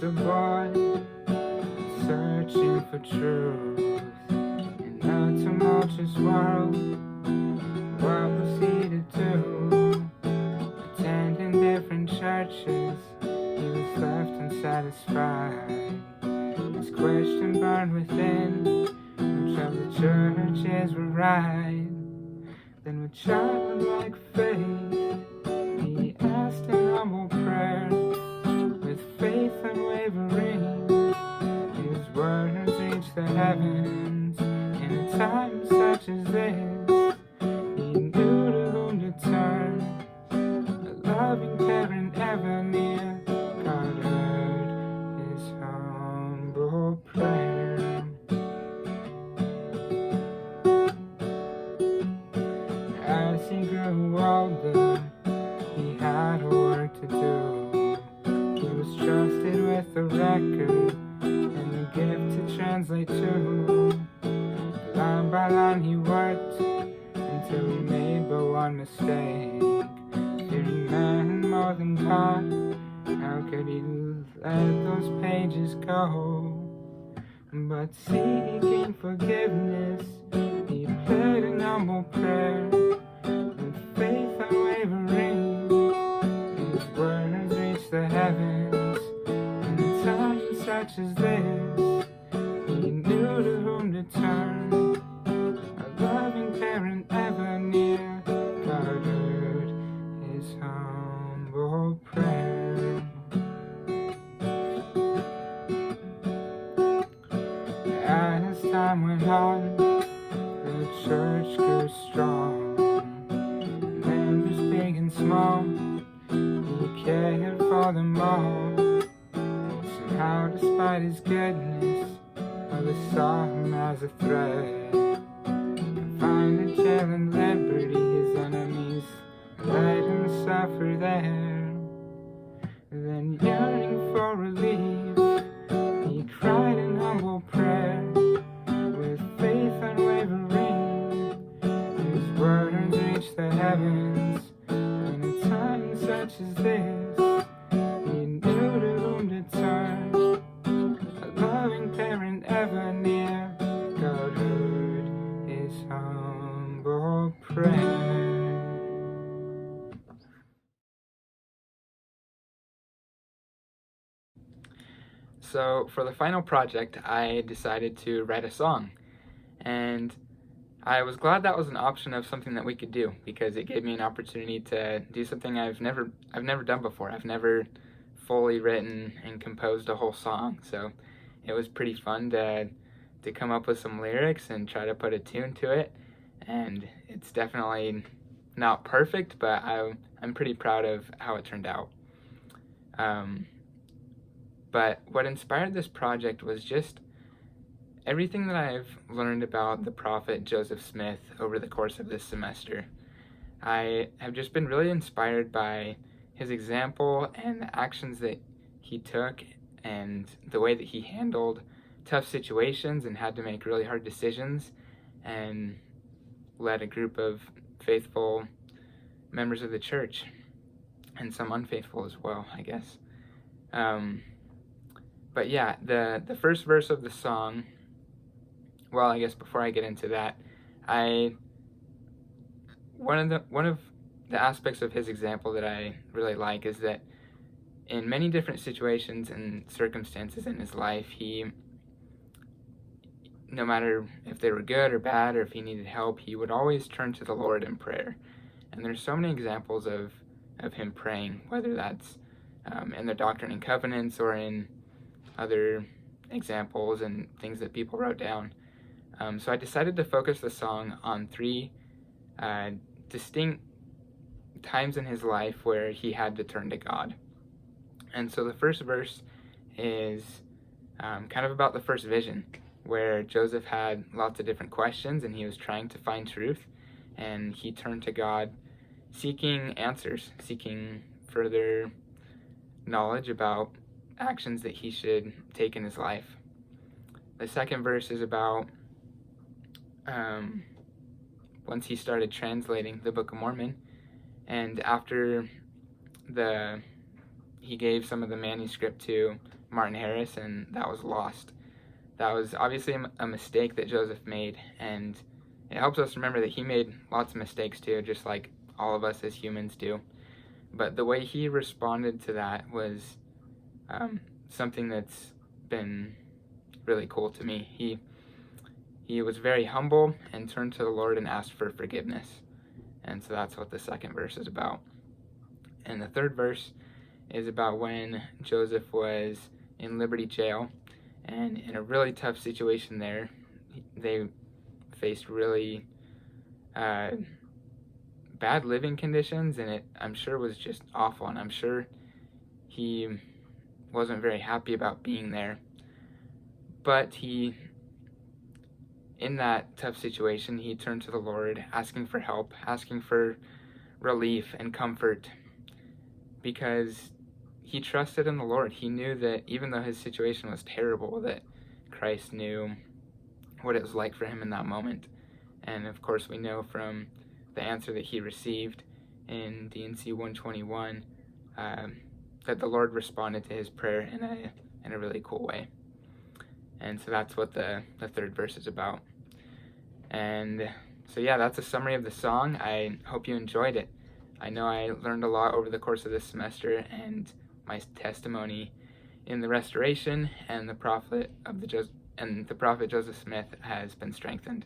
a boy searching for truth in a tumultuous world. What was he to do? Attending different churches, he was left unsatisfied. His question burned within, which of the churches were right? Then with childlike faith, he asked in humble prayer, with faith unwavering, his words reached the heavens. In a time such as this, he knew to whom to turn, a loving parent ever near. God heard his humble prayer. As he grew older, he had work to do. He was trusted with a record and a gift to translate to. Line by line he worked until he made but one mistake. Fearing man more than God, how could he let those pages go? But seeking forgiveness, he prayed in humble prayer, with faith unwavering. His words reached the heavens. In a time such as this, he knew to whom to turn, a loving parent ever near. God heard his humble prayer. As time went on, the church grew strong. Members big and small, he cared for them all. Somehow, despite his goodness, others saw him as a threat. Confined to jail and liberty, his enemies let him suffer there. Then, yearning for relief, he cried in humble prayer, with faith unwavering. His words reached the heavens. In a time such as this, he knew to whom to turn, a loving parent ever near. God heard his humble prayer. So for the final project, I decided to write a song, and I was glad that was an option of something that we could do, because it gave me an opportunity to do something I've never done before. I've never fully written and composed a whole song, so it was pretty fun to come up with some lyrics and try to put a tune to it. And it's definitely not perfect, but I'm pretty proud of how it turned out. But what inspired this project was just everything that I've learned about the prophet Joseph Smith over the course of this semester. I have just been really inspired by his example and the actions that he took and the way that he handled tough situations and had to make really hard decisions and led a group of faithful members of the church, and some unfaithful as well, I guess. But yeah, the first verse of the song, well, I guess before I get into that, one of the aspects of his example that I really like is that in many different situations and circumstances in his life, no matter if they were good or bad or if he needed help, he would always turn to the Lord in prayer. And there's so many examples of him praying, whether that's in the Doctrine and Covenants or in other examples and things that people wrote down. So I decided to focus the song on three distinct times in his life where he had to turn to God. And so the first verse is kind of about the first vision, where Joseph had lots of different questions and he was trying to find truth, and he turned to God seeking answers, seeking further knowledge about actions that he should take in his life. The second verse is about once he started translating the Book of Mormon, and after he gave some of the manuscript to Martin Harris, and that was lost. That was obviously a mistake that Joseph made, and it helps us remember that he made lots of mistakes too, just like all of us as humans do. But the way he responded to that was something that's been really cool to me. He was very humble and turned to the Lord and asked for forgiveness. And so that's what the second verse is about. And the third verse is about when Joseph was in Liberty Jail, and in a really tough situation there. They faced really bad living conditions, and it, I'm sure, was just awful, and I'm sure he wasn't very happy about being there. But he, in that tough situation, he turned to the Lord, asking for help, asking for relief and comfort, because he trusted in the Lord. He knew that even though his situation was terrible, that Christ knew what it was like for him in that moment. And of course, we know from the answer that he received in D&C 121 that the Lord responded to his prayer in a really cool way. And so that's what the third verse is about. And so yeah, that's a summary of the song. I hope you enjoyed it. I know I learned a lot over the course of this semester, and my testimony in the restoration and the prophet Joseph Smith has been strengthened.